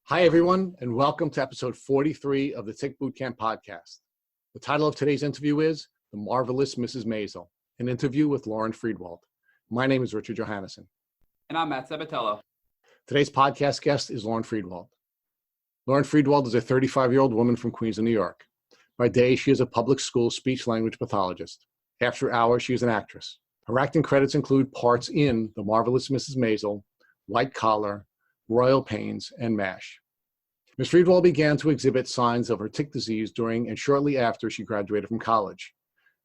Hi, everyone, and welcome to episode 43 of the Tick Bootcamp podcast. The title of today's interview is The Marvelous Mrs. Maisel, an interview with Lauren Friedwald. My name is Richard Johannesson. And I'm Matt Sabatello. Today's podcast guest is Lauren Friedwald. Lauren Friedwald is a 35-year-old woman from Queens, New York. By day, she is a public school speech-language pathologist. After hours, she is an actress. Her acting credits include parts in The Marvelous Mrs. Maisel, White Collar, Royal Pains, and MASH. Ms. Friedwald began to exhibit signs of her tick disease during and shortly after she graduated from college.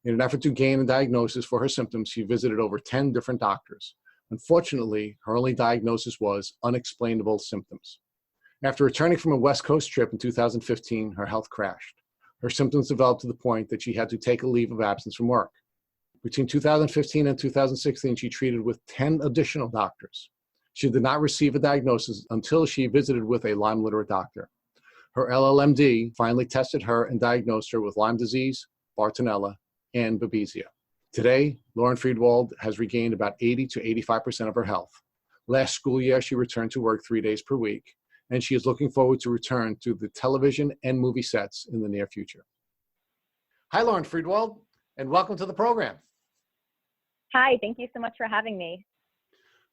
In an effort to gain a diagnosis for her symptoms, she visited over 10 different doctors. Unfortunately, her only diagnosis was unexplainable symptoms. After returning from a West Coast trip in 2015, her health crashed. Her symptoms developed to the point that she had to take a leave of absence from work. Between 2015 and 2016, she treated with 10 additional doctors. She did not receive a diagnosis until she visited with a Lyme literate doctor. Her LLMD finally tested her and diagnosed her with Lyme disease, Bartonella, and Babesia. Today, Lauren Friedwald has regained about 80 to 85% of her health. Last school year, she returned to work 3 days per week, and she is looking forward to return to the television and movie sets in the near future. Hi, Lauren Friedwald, and welcome to the program. Hi, thank you so much for having me.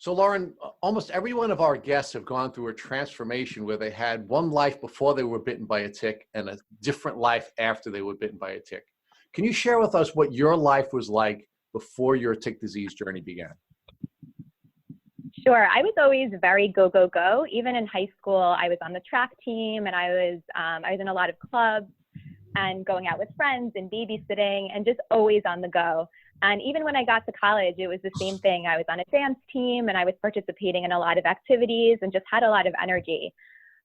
So Lauren, almost every one of our guests have gone through a transformation where they had one life before they were bitten by a tick and a different life after they were bitten by a tick. Can you share with us what your life was like before your tick disease journey began? Sure. I was always very go, go, go. Even in high school, I was on the track team and I was in a lot of clubs and going out with friends and babysitting and just always on the go. And even when I got to college, it was the same thing. I was on a dance team and I was participating in a lot of activities and just had a lot of energy.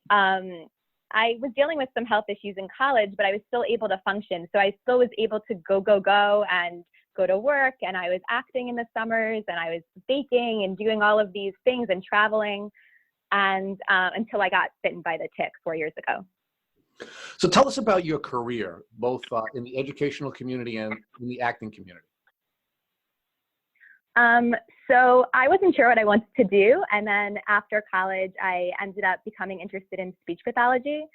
I was dealing with some health issues in college, but I was still able to function. So I still was able to go, go, go and go to work. And I was acting in the summers and I was baking and doing all of these things and traveling and until I got bitten by the tick 4 years ago. So tell us about your career, both in the educational community and in the acting community. So I wasn't sure what I wanted to do. And then after college, I ended up becoming interested in speech pathology.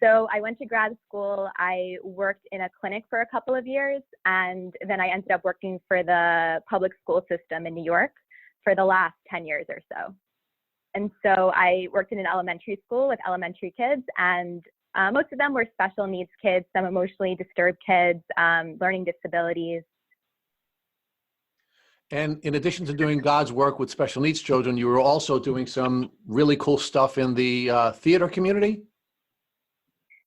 So I went to grad school. I worked in a clinic for a couple of years. And then I ended up working for the public school system in New York for the last 10 years or so. And so I worked in an elementary school with elementary kids, and most of them were special needs kids, some emotionally disturbed kids, learning disabilities. And in addition to doing God's work with special needs children, you were also doing some really cool stuff in the theater community?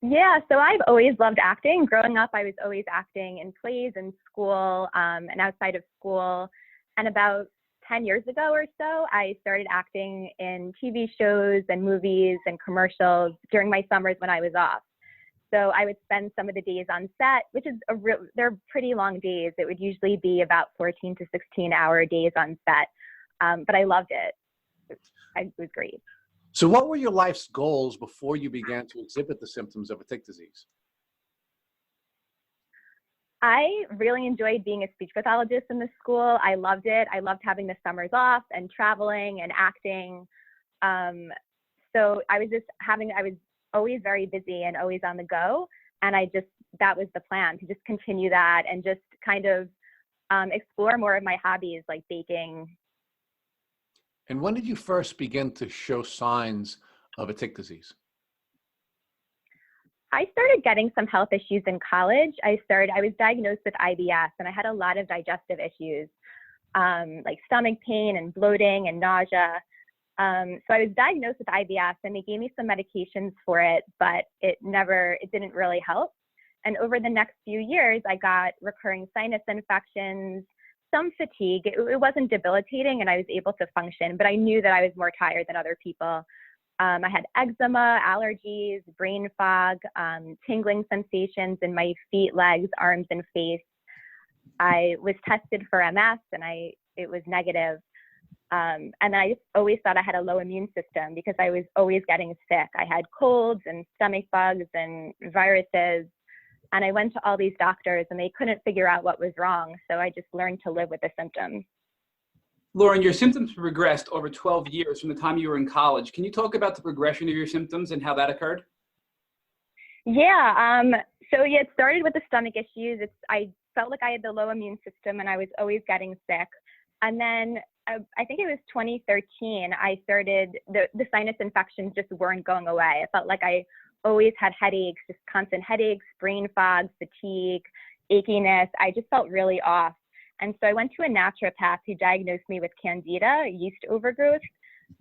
Yeah, so I've always loved acting. Growing up, I was always acting in plays in school and outside of school. And about 10 years ago or so, I started acting in TV shows and movies and commercials during my summers when I was off. So I would spend some of the days on set, which is they're pretty long days. It would usually be about 14 to 16-hour days on set. But I loved it. It was great. So what were your life's goals before you began to exhibit the symptoms of a tick disease? I really enjoyed being a speech pathologist in the school. I loved it. I loved having the summers off and traveling and acting. So I was always very busy and always on the go. And that was the plan, to just continue that and just kind of explore more of my hobbies like baking. And when did you first begin to show signs of a tick disease? I started getting some health issues in college. I was diagnosed with IBS and I had a lot of digestive issues, like stomach pain and bloating and nausea. So I was diagnosed with IBS and they gave me some medications for it, but it didn't really help. And over the next few years, I got recurring sinus infections, some fatigue. It wasn't debilitating and I was able to function, but I knew that I was more tired than other people. I had eczema, allergies, brain fog, tingling sensations in my feet, legs, arms, and face. I was tested for MS and it was negative. And then I just always thought I had a low immune system because I was always getting sick. I had colds and stomach bugs and viruses. And I went to all these doctors and they couldn't figure out what was wrong. So I just learned to live with the symptoms. Lauren, your symptoms progressed over 12 years from the time you were in college. Can you talk about the progression of your symptoms and how that occurred? Yeah. So it started with the stomach issues. I felt like I had the low immune system and I was always getting sick. And then I think it was 2013, I started, the sinus infections just weren't going away. I felt like I always had headaches, just constant headaches, brain fog, fatigue, achiness. I just felt really off. And so I went to a naturopath who diagnosed me with candida, yeast overgrowth,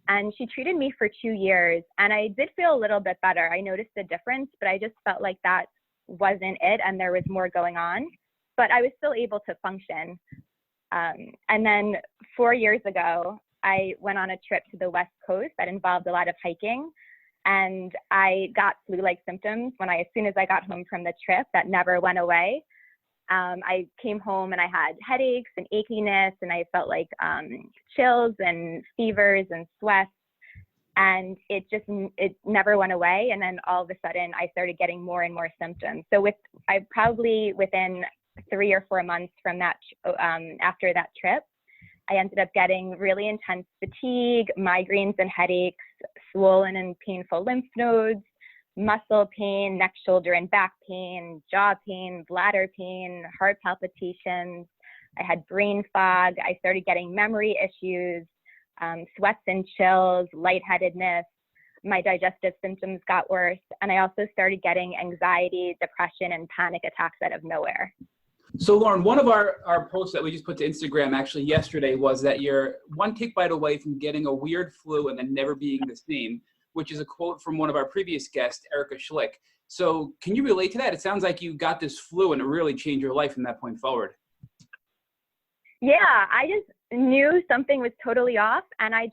and she treated me for 2 years. And I did feel a little bit better. I noticed a difference, but I just felt like that wasn't it and there was more going on. But I was still able to function. And then 4 years ago, I went on a trip to the West Coast that involved a lot of hiking. And I got flu-like symptoms as soon as I got home from the trip that never went away. I came home and I had headaches and achiness, and I felt like chills and fevers and sweats, and it never went away. And then all of a sudden, I started getting more and more symptoms. So within 3 or 4 months from that, after that trip, I ended up getting really intense fatigue, migraines and headaches, swollen and painful lymph nodes, muscle pain, neck, shoulder, and back pain, jaw pain, bladder pain, heart palpitations. I had brain fog. I started getting memory issues, sweats and chills, lightheadedness. My digestive symptoms got worse. And I also started getting anxiety, depression, and panic attacks out of nowhere. So Lauren, one of our posts that we just put to Instagram actually yesterday was that you're one tick bite away from getting a weird flu and then never being the same, which is a quote from one of our previous guests, Erica Schlick. So can you relate to that? It sounds like you got this flu and it really changed your life from that point forward. Yeah, I just knew something was totally off, and I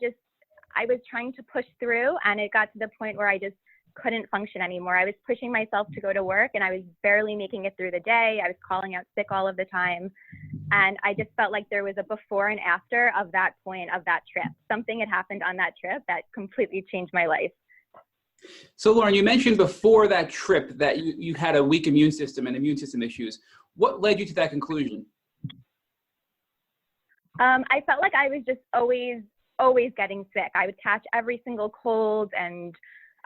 was trying to push through, and it got to the point where I just couldn't function anymore. I was pushing myself to go to work and I was barely making it through the day. I was calling out sick all of the time. And I just felt like there was a before and after of that point of that trip. Something had happened on that trip that completely changed my life. So Lauren, you mentioned before that trip that you had a weak immune system and immune system issues. What led you to that conclusion? I felt like I was just always getting sick. I would catch every single cold, and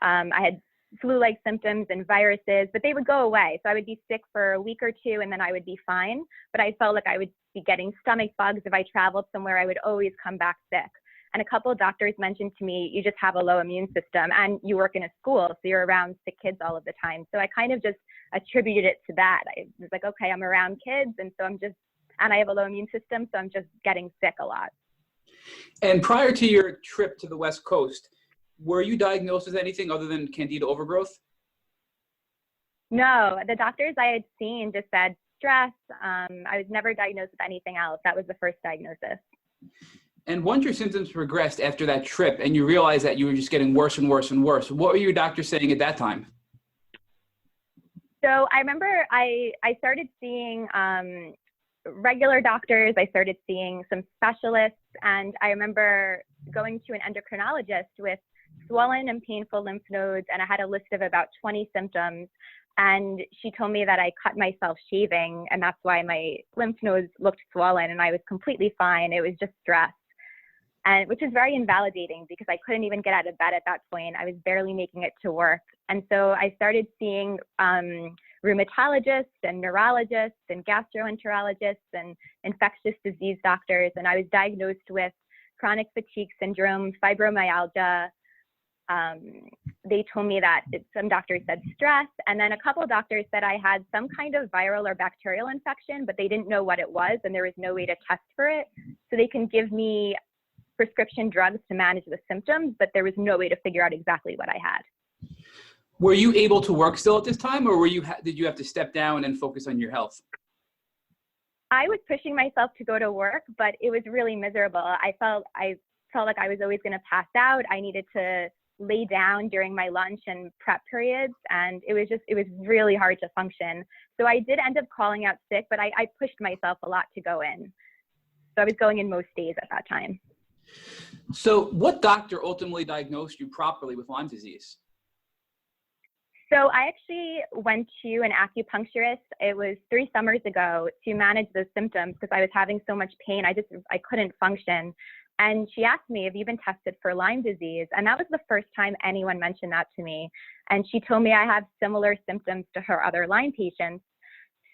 I had flu-like symptoms and viruses, but they would go away. So I would be sick for a week or two and then I would be fine. But I felt like I would be getting stomach bugs. If I traveled somewhere, I would always come back sick. And a couple of doctors mentioned to me, you just have a low immune system and you work in a school, so you're around sick kids all of the time. So I kind of just attributed it to that. I was like, okay, I'm around kids, and so and I have a low immune system, so I'm just getting sick a lot. And prior to your trip to the West Coast, were you diagnosed with anything other than candida overgrowth? No, the doctors I had seen just said stress. I was never diagnosed with anything else. That was the first diagnosis. And once your symptoms progressed after that trip and you realized that you were just getting worse and worse and worse, what were your doctors saying at that time? So I remember I started seeing regular doctors. I started seeing some specialists, and I remember going to an endocrinologist with swollen and painful lymph nodes, and I had a list of about 20 symptoms. And she told me that I cut myself shaving, and that's why my lymph nodes looked swollen, and I was completely fine. It was just stress, and which is very invalidating because I couldn't even get out of bed at that point. I was barely making it to work. And so I started seeing rheumatologists and neurologists and gastroenterologists and infectious disease doctors, and I was diagnosed with chronic fatigue syndrome, fibromyalgia. They told me that some doctors said stress, and then a couple of doctors said I had some kind of viral or bacterial infection, but they didn't know what it was, and there was no way to test for it. So they can give me prescription drugs to manage the symptoms, but there was no way to figure out exactly what I had. Were you able to work still at this time, or did you have to step down and focus on your health? I was pushing myself to go to work, but it was really miserable. I felt like I was always going to pass out. I needed to lay down during my lunch and prep periods, and it was really hard to function. So I did end up calling out sick, but I pushed myself a lot to go in. So I was going in most days at that time. So what doctor ultimately diagnosed you properly with Lyme disease? So I actually went to an acupuncturist. It was 3 summers ago to manage those symptoms because I was having so much pain. I couldn't function. And she asked me, have you been tested for Lyme disease? And that was the first time anyone mentioned that to me. And she told me I have similar symptoms to her other Lyme patients.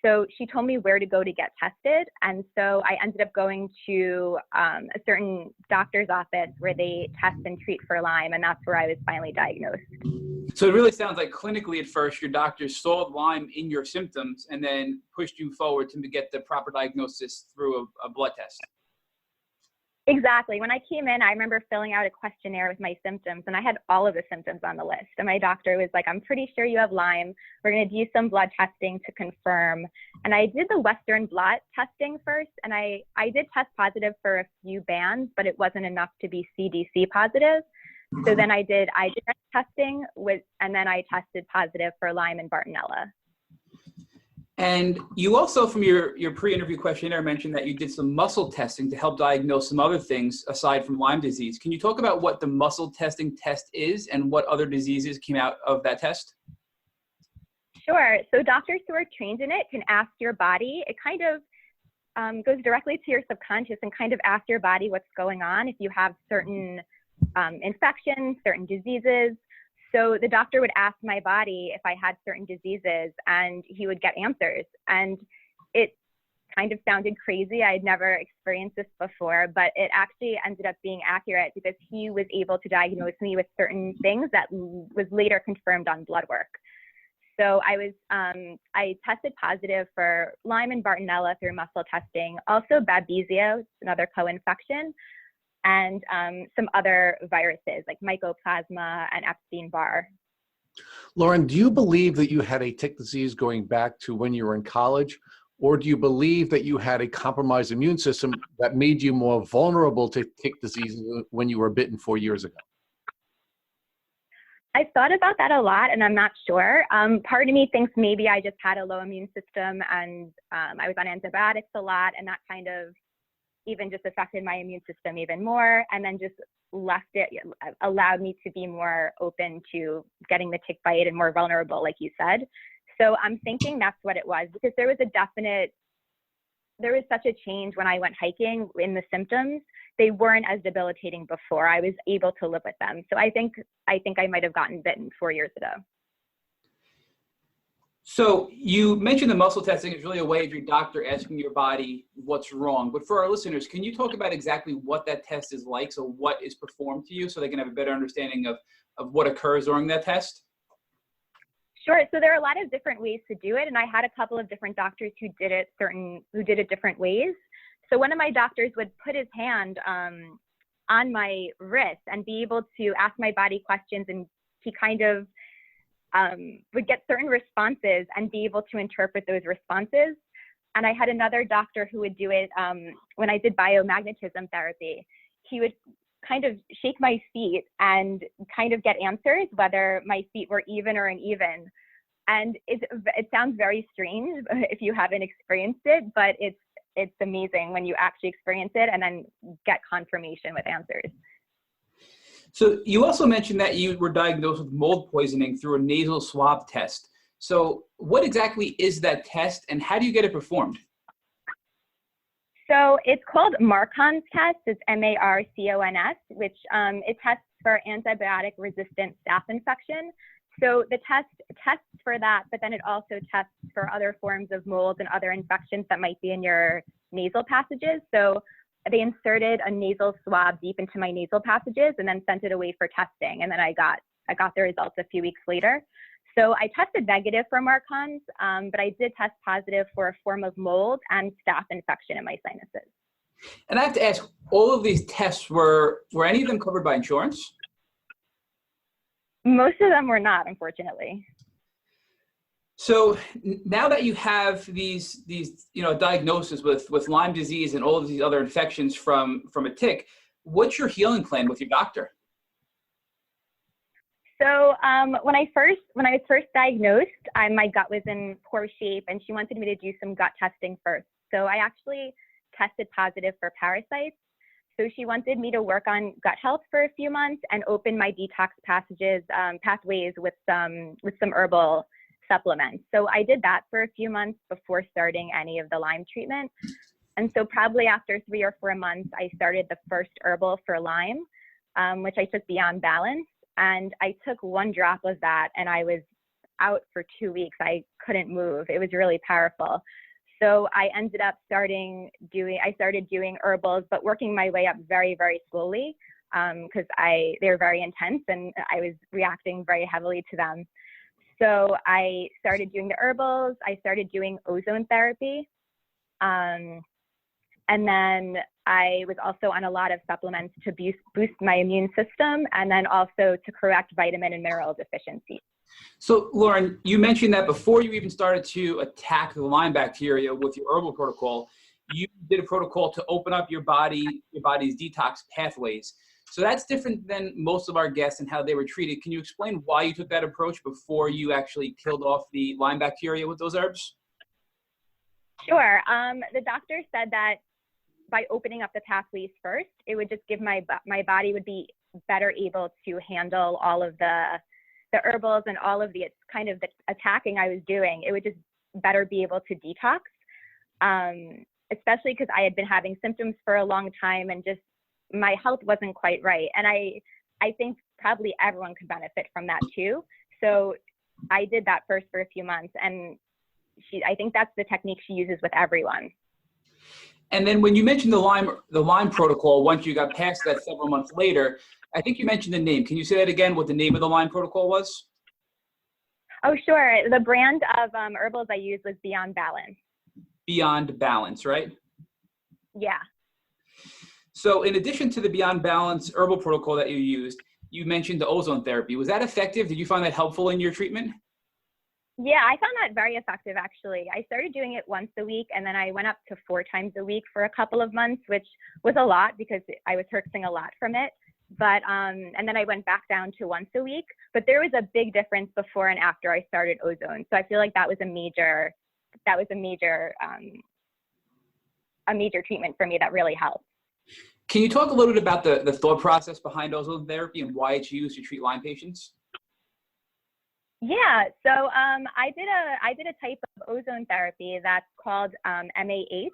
So she told me where to go to get tested. And so I ended up going to a certain doctor's office where they test and treat for Lyme. And that's where I was finally diagnosed. So it really sounds like clinically at first, your doctor saw Lyme in your symptoms and then pushed you forward to get the proper diagnosis through a blood test. Exactly. When I came in, I remember filling out a questionnaire with my symptoms, and I had all of the symptoms on the list. And my doctor was like, I'm pretty sure you have Lyme. We're going to do some blood testing to confirm. And I did the Western blot testing first, and I did test positive for a few bands, but it wasn't enough to be CDC positive. So then I did testing and then I tested positive for Lyme and Bartonella. And you also, from your pre-interview questionnaire, mentioned that you did some muscle testing to help diagnose some other things aside from Lyme disease. Can you talk about what the muscle testing test is and what other diseases came out of that test? Sure. So doctors who are trained in it can ask your body. It kind of goes directly to your subconscious and kind of ask your body what's going on if you have certain infections, certain diseases. So the doctor would ask my body if I had certain diseases, and he would get answers. And it kind of sounded crazy. I had never experienced this before, but it actually ended up being accurate because he was able to diagnose me with certain things that was later confirmed on blood work. So I tested positive for Lyme and Bartonella through muscle testing, also Babesia, another co-infection, and some other viruses like Mycoplasma and Epstein-Barr. Lauren, do you believe that you had a tick disease going back to when you were in college, or do you believe that you had a compromised immune system that made you more vulnerable to tick disease when you were bitten 4 years ago? I've thought about that a lot, and I'm not sure. Part of me thinks maybe I just had a low immune system, and I was on antibiotics a lot, and that kind of even just affected my immune system even more, and then just allowed me to be more open to getting the tick bite and more vulnerable, like you said. So I'm thinking that's what it was, because there was such a change when I went hiking in the symptoms. They weren't as debilitating before. I was able to live with them. So I think I might have gotten bitten 4 years ago. So you mentioned the muscle testing is really a way of your doctor asking your body what's wrong. But for our listeners, can you talk about exactly what that test is like? So what is performed to you so they can have a better understanding of what occurs during that test? Sure. So there are a lot of different ways to do it. And I had a couple of different doctors who did it different ways. So one of my doctors would put his hand on my wrist and be able to ask my body questions, and he kind of would get certain responses and be able to interpret those responses. And I had another doctor who would do it when I did biomagnetism therapy. He would kind of shake my feet and kind of get answers whether my feet were even or uneven. And it sounds very strange if you haven't experienced it, but it's amazing when you actually experience it and then get confirmation with answers. So you also mentioned that you were diagnosed with mold poisoning through a nasal swab test. So what exactly is that test, and how do you get it performed? So it's called Marcon's test. It's MARCONS, which it tests for antibiotic-resistant staph infection. So the test tests for that, but then it also tests for other forms of mold and other infections that might be in your nasal passages. So they inserted a nasal swab deep into my nasal passages and then sent it away for testing. And then I got the results a few weeks later. So I tested negative for Marcon's, but I did test positive for a form of mold and staph infection in my sinuses. And I have to ask, all of these tests, were any of them covered by insurance? Most of them were not, unfortunately. So now that you have these diagnoses with Lyme disease and all of these other infections from a tick, what's your healing plan with your doctor? So when I was first diagnosed, my gut was in poor shape, and she wanted me to do some gut testing first. So I actually tested positive for parasites. So she wanted me to work on gut health for a few months and open my detox pathways with some herbal supplements. So I did that for a few months before starting any of the Lyme treatment. And so probably after 3 or 4 months, I started the first herbal for Lyme, which I took Beyond Balance. And I took 1 drop of that and I was out for 2 weeks. I couldn't move. It was really powerful. So I ended up I started doing herbals, but working my way up very, very slowly because they were very intense and I was reacting very heavily to them. So I started doing the herbals. I started doing ozone therapy. And then I was also on a lot of supplements to boost my immune system and then also to correct vitamin and mineral deficiencies. So, Lauren, you mentioned that before you even started to attack the Lyme bacteria with your herbal protocol, you did a protocol to open up your body's detox pathways. So that's different than most of our guests and how they were treated. Can you explain why you took that approach before you actually killed off the Lyme bacteria with those herbs? Sure. The doctor said that by opening up the pathways first, it would just give my body would be better able to handle all of the herbals and all of the kind of the attacking I was doing. It would just better be able to detox, especially because I had been having symptoms for a long time and just my health wasn't quite right. And I think probably everyone could benefit from that too. So I did that first for a few months, and I think that's the technique she uses with everyone. And then when you mentioned the Lyme protocol, once you got past that several months later, I think you mentioned the name. Can you say that again, what the name of the Lyme protocol was? Oh, sure. The brand of herbals I used was Beyond Balance. Beyond Balance, right? Yeah. So in addition to the Beyond Balance herbal protocol that you used, you mentioned the ozone therapy. Was that effective? Did you find that helpful in your treatment? Yeah, I found that very effective, actually. I started doing it once a week, and then I went up to 4 times a week for a couple of months, which was a lot because I was herxing a lot from it. But and then I went back down to once a week. But there was a big difference before and after I started ozone. So I feel like that was a major treatment for me that really helped. Can you talk a little bit about the thought process behind ozone therapy and why it's used to treat Lyme patients? Yeah, so I did a type of ozone therapy that's called MAH.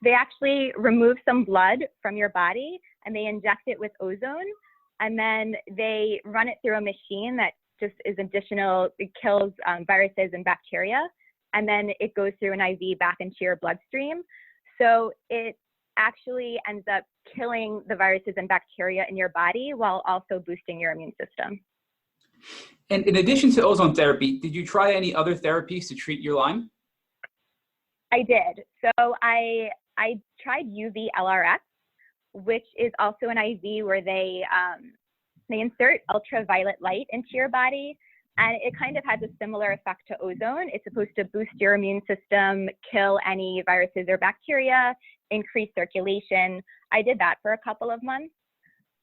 They actually remove some blood from your body and they inject it with ozone, and then they run it through a machine that just is additional. It kills viruses and bacteria, and then it goes through an IV back into your bloodstream. So it actually ends up killing the viruses and bacteria in your body while also boosting your immune system. And in addition to ozone therapy, did you try any other therapies to treat your Lyme? I did. So I tried UV LRX, which is also an IV where they insert ultraviolet light into your body, and it kind of has a similar effect to ozone. It's supposed to boost your immune system, kill any viruses or bacteria, increase circulation. I did that for a couple of months.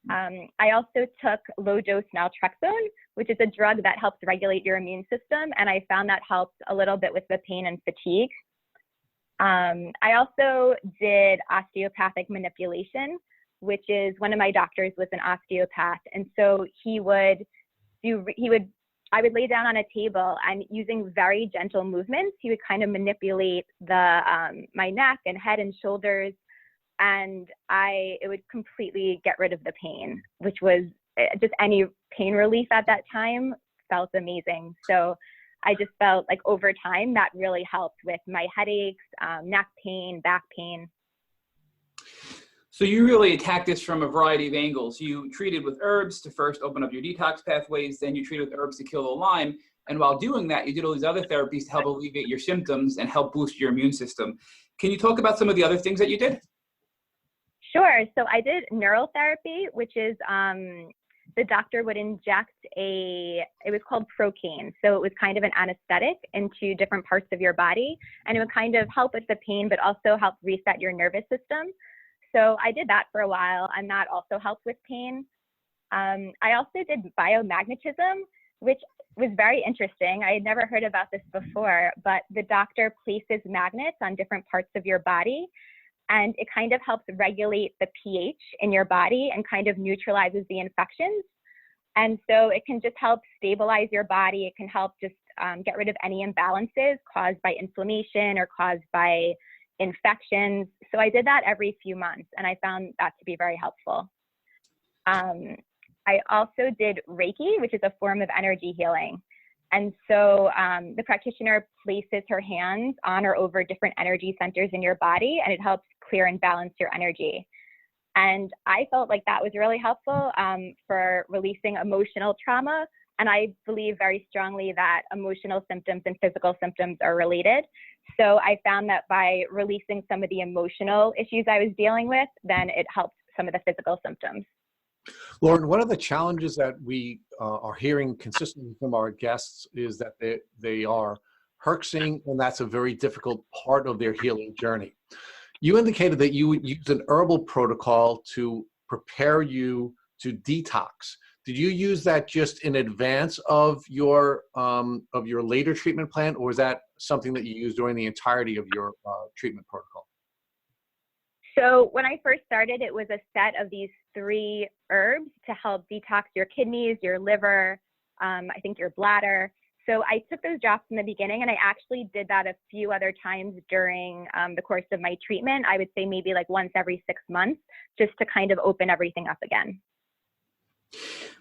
I also took low-dose naltrexone, which is a drug that helps regulate your immune system, and I found that helped a little bit with the pain and fatigue. I also did osteopathic manipulation, which is one of my doctors was an osteopath, and so I would lay down on a table, and using very gentle movements, he would kind of manipulate my neck and head and shoulders, and it would completely get rid of the pain, which was just any pain relief at that time felt amazing. So I just felt like over time that really helped with my headaches, neck pain, back pain. So you really attacked this from a variety of angles. You treated with herbs to first open up your detox pathways, then you treated with herbs to kill the Lyme. And while doing that, you did all these other therapies to help alleviate your symptoms and help boost your immune system. Can you talk about some of the other things that you did? Sure. So I did neural therapy, which is the doctor would inject it was called Procaine. So it was kind of an anesthetic into different parts of your body, and it would kind of help with the pain, but also help reset your nervous system. So I did that for a while, and that also helped with pain. I also did biomagnetism, which was very interesting. I had never heard about this before, but the doctor places magnets on different parts of your body, and it kind of helps regulate the pH in your body and kind of neutralizes the infections. And so it can just help stabilize your body. It can help just get rid of any imbalances caused by inflammation or caused by infections. So I did that every few months, and I found that to be very helpful. I also did Reiki, which is a form of energy healing. And so the practitioner places her hands on or over different energy centers in your body, and it helps clear and balance your energy. And I felt like that was really helpful for releasing emotional trauma. And I believe very strongly that emotional symptoms and physical symptoms are related. So I found that by releasing some of the emotional issues I was dealing with, then it helped some of the physical symptoms. Lauren, one of the challenges that we are hearing consistently from our guests is that they are herxing, and that's a very difficult part of their healing journey. You indicated that you used an herbal protocol to prepare you to detox. Did you use that just in advance of your later treatment plan, or was that something that you used during the entirety of your treatment protocol? So when I first started, it was a set of these 3 herbs to help detox your kidneys, your liver, I think your bladder. So I took those drops in the beginning, and I actually did that a few other times during the course of my treatment. I would say maybe like once every 6 months, just to kind of open everything up again.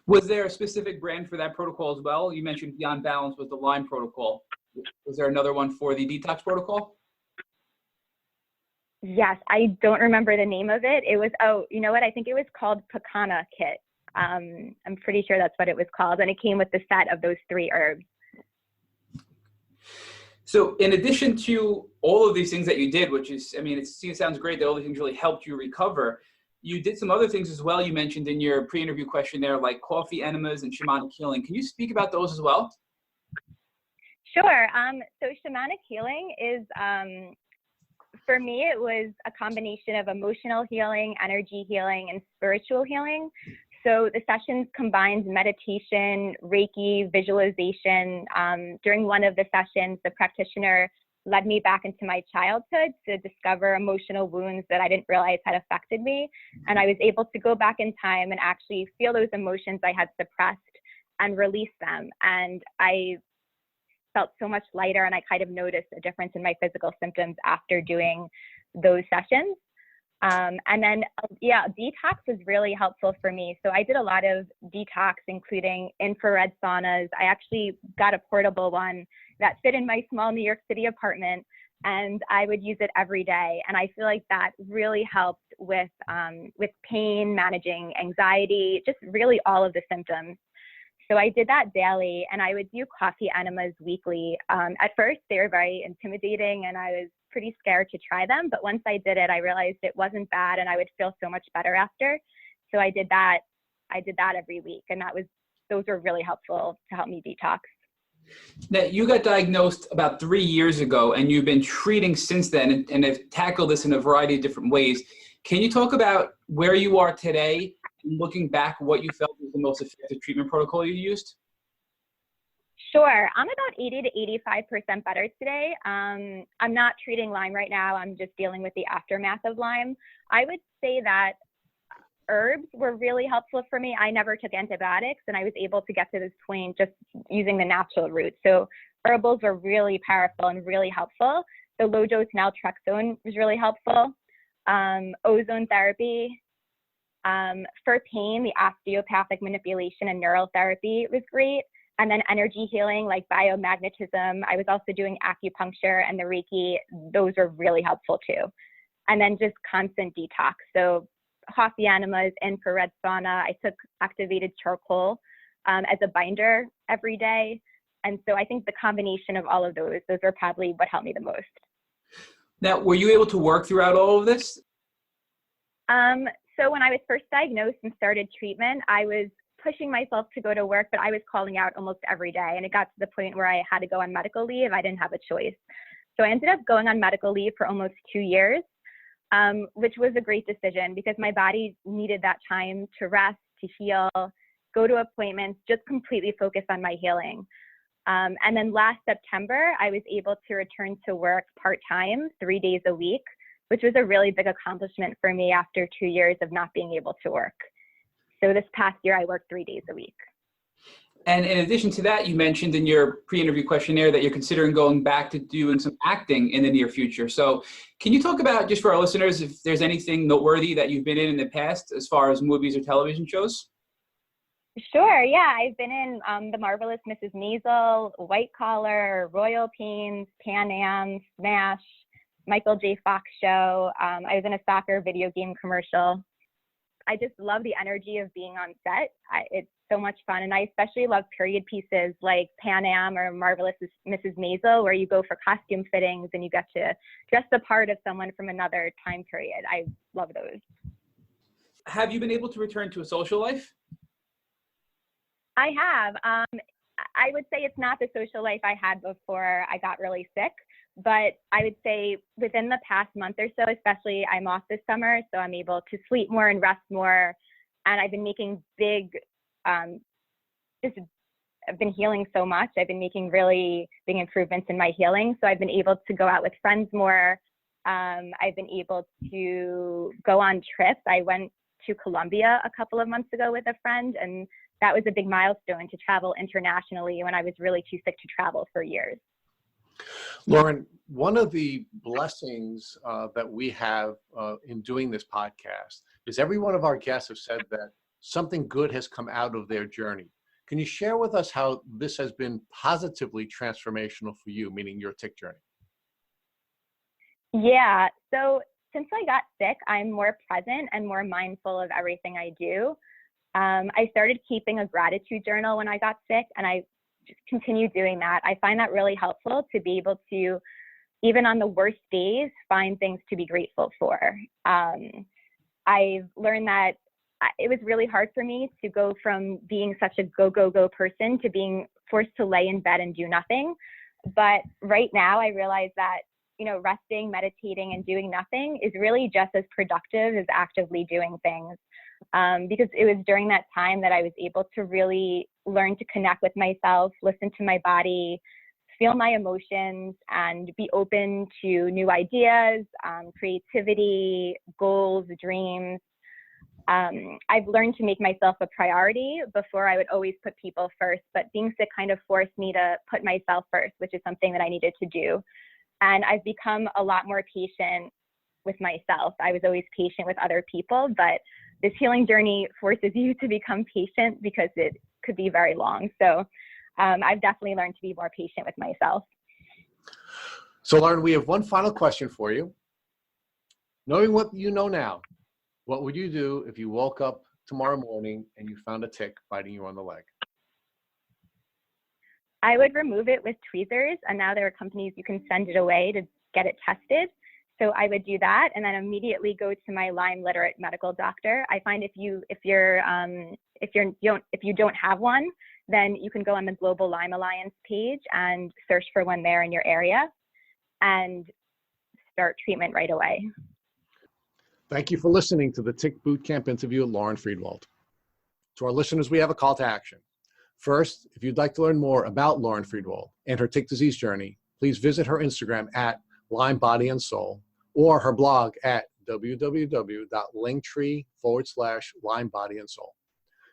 Was there a specific brand for that protocol as well? You mentioned Beyond Balance was the Lyme protocol. Was there another one for the detox protocol? Yes, I don't remember the name of it. It was, oh, you know what? I think it was called Pekana Kit. I'm pretty sure that's what it was called. And it came with the set of those 3 herbs. So in addition to all of these things that you did, which is, I mean, it sounds great that all these things really helped you recover. You did some other things as well. You mentioned in your pre-interview questionnaire, like coffee enemas and shamanic healing. Can you speak about those as well? Sure. So shamanic healing is, for me, it was a combination of emotional healing, energy healing, and spiritual healing. So the sessions combined meditation, Reiki, visualization. During one of the sessions, the practitioner led me back into my childhood to discover emotional wounds that I didn't realize had affected me. And I was able to go back in time and actually feel those emotions I had suppressed and release them. And I felt so much lighter, and I kind of noticed a difference in my physical symptoms after doing those sessions. And then, yeah, detox was really helpful for me. So I did a lot of detox, including infrared saunas. I actually got a portable one that fit in my small New York City apartment, and I would use it every day. And I feel like that really helped with pain, managing anxiety, just really all of the symptoms. So I did that daily, and I would do coffee enemas weekly. At first, they were very intimidating, and I was pretty scared to try them. But once I did it, I realized it wasn't bad, and I would feel so much better after. So I did that. I did that every week, and those were really helpful to help me detox. Now, you got diagnosed about 3 years ago, and you've been treating since then, and have tackled this in a variety of different ways. Can you talk about where you are today, and looking back, what you felt was the most effective treatment protocol you used? Sure. I'm about 80 to 85% better today. I'm not treating Lyme right now. I'm just dealing with the aftermath of Lyme. I would say that herbs were really helpful for me. I never took antibiotics, and I was able to get to this point just using the natural route. So herbals were really powerful and really helpful. The low dose naltrexone was really helpful. Ozone therapy. For pain, the osteopathic manipulation and neural therapy was great. And then energy healing, like biomagnetism. I was also doing acupuncture and the Reiki. Those were really helpful too. And then just constant detox. So coffee enemas, infrared sauna. I took activated charcoal as a binder every day. And so I think the combination of all of those are probably what helped me the most. Now, were you able to work throughout all of this? So when I was first diagnosed and started treatment, I was pushing myself to go to work, but I was calling out almost every day. And it got to the point where I had to go on medical leave. I didn't have a choice. So I ended up going on medical leave for almost 2 years, which was a great decision because my body needed that time to rest, to heal, go to appointments, just completely focus on my healing. And then last September, I was able to return to work part-time, 3 days a week, which was a really big accomplishment for me after 2 years of not being able to work. So this past year, I worked 3 days a week. And in addition to that, you mentioned in your pre-interview questionnaire that you're considering going back to doing some acting in the near future. So can you talk about, just for our listeners, if there's anything noteworthy that you've been in the past as far as movies or television shows? Sure, yeah. I've been in The Marvelous Mrs. Maisel, White Collar, Royal Pains, Pan Am, Smash, Michael J. Fox Show. I was in a soccer video game commercial. I just love the energy of being on set. It's so much fun. And I especially love period pieces like Pan Am or Marvelous Mrs. Maisel, where you go for costume fittings and you get to dress the part of someone from another time period. I love those. Have you been able to return to a social life? I have. I would say it's not the social life I had before I got really sick, but I would say within the past month or so, especially I'm off this summer, so I'm able to sleep more and rest more. And I've been making big, I've been healing so much. I've been making really big improvements in my healing. So I've been able to go out with friends more. I've been able to go on trips. I went to Colombia a couple of months ago with a friend, and that was a big milestone to travel internationally when I was really too sick to travel for years. Lauren, one of the blessings that we have in doing this podcast is every one of our guests have said that something good has come out of their journey. Can you share with us how this has been positively transformational for you, meaning your tick journey? Yeah, so since I got sick, I'm more present and more mindful of everything I do. I started keeping a gratitude journal when I got sick, and I just continue doing that. I find that really helpful to be able to, even on the worst days, find things to be grateful for. I've learned that it was really hard for me to go from being such a go, go, go person to being forced to lay in bed and do nothing. But right now I realize that, resting, meditating, and doing nothing is really just as productive as actively doing things. Because it was during that time that I was able to really learn to connect with myself, listen to my body, feel my emotions, and be open to new ideas, creativity, goals, dreams. I've learned to make myself a priority. Before, I would always put people first, but being sick kind of forced me to put myself first, which is something that I needed to do. And I've become a lot more patient with myself. I was always patient with other people, but this healing journey forces you to become patient because it could be very long. So I've definitely learned to be more patient with myself. So Lauren, we have one final question for you. Knowing what you know now, what would you do if you woke up tomorrow morning and you found a tick biting you on the leg? I would remove it with tweezers, and now there are companies you can send it away to get it tested. So I would do that, and then immediately go to my Lyme literate medical doctor. I find if you don't have one, then you can go on the Global Lyme Alliance page and search for one there in your area, and start treatment right away. Thank you for listening to the Tick Bootcamp interview with Lauren Friedwald. To our listeners, we have a call to action. First, if you'd like to learn more about Lauren Friedwald and her tick disease journey, please visit her Instagram at Lyme Body and Soul, or her blog at www.linktree/Lyme Body and Soul.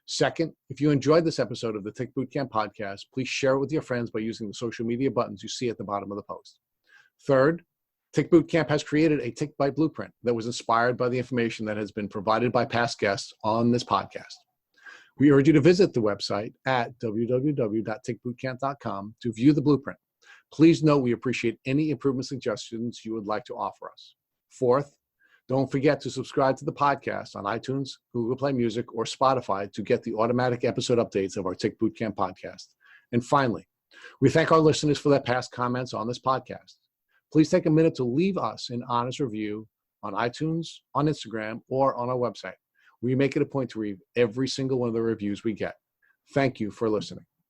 Second, if you enjoyed this episode of the Tick Bootcamp podcast, please share it with your friends by using the social media buttons you see at the bottom of the post. Third, Tick Bootcamp has created a Tick Bite Blueprint that was inspired by the information that has been provided by past guests on this podcast. We urge you to visit the website at www.tickbootcamp.com to view the blueprint. Please note we appreciate any improvement suggestions you would like to offer us. Fourth, don't forget to subscribe to the podcast on iTunes, Google Play Music, or Spotify to get the automatic episode updates of our Tick Bootcamp podcast. And finally, we thank our listeners for their past comments on this podcast. Please take a minute to leave us an honest review on iTunes, on Instagram, or on our website. We make it a point to read every single one of the reviews we get. Thank you for listening.